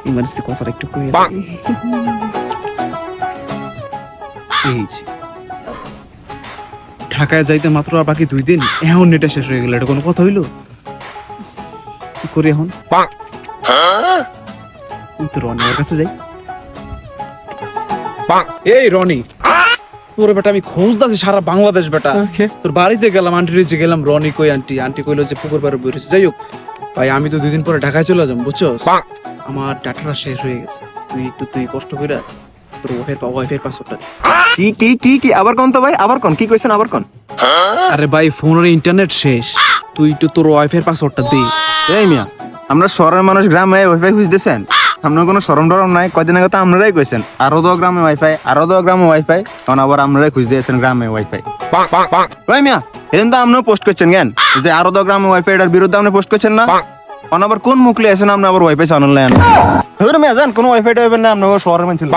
Emergency কথাটা একটু কই এই যে ঢাকায় যাইতে মাত্র আর বাকি 2 দিন, এখন নেটটা শেষ হয়ে গেল, এটা কোনো কথা হইলো? কি করি এখন? তো রনি ওর কাছে যাই। এই রনি, তোর বেটা আমি খোঁজদাছি সারা বাংলাদেশ বেটা। তোর বাড়িতে গেলাম, আন্টির কাছে গেলাম, রনি কই আন্টি, আন্টি কইলো যে পুকুর পাড়ে বসে। যাই হোক ভাই, আমি তো 2 দিন পরে ঢাকায় চলে যাবো, বুঝছো? আমার ডাটাটা শেষ হয়ে গেছে। তুই কষ্ট করে তোর ওয়াইফাই পাসওয়ার্ডটা দে। কি আবার কোন তো ভাই, আবার কোন কি কইছেন, আবার কোন? আরে ভাই, ফোনের ইন্টারনেট শেষ, তুই তো তোর ওয়াইফাই পাসওয়ার্ডটা দে। এই মিয়া, আমরা শহরের মানুষ গ্রামে ওয়াইফাই খুঁজতেছেন? আপনার কোনো শরম ডরম নাই? কয়দিন আগে তো আপনারাই কইছেন আরো 2 গ্রামে ওয়াইফাই, আরো 2 গ্রামে ওয়াইফাই, এখন আবার আপনারাই খুঁজতে আছেন গ্রামে ওয়াইফাই। ওই মিয়া, এদিন তো আপনিও পোস্ট করছেন কেন যে আরো 2 গ্রামে ওয়াইফাই, এটার বিরুদ্ধে আপনি পোস্ট করছেন না? এখন আবার কোন মুখলে আছেন আপনি আবার ওয়াইফাই চালান? মিয়া যান, কোনো ওয়াইফাই টাইফাই না, আপনার শহরের মানুষ ছিল।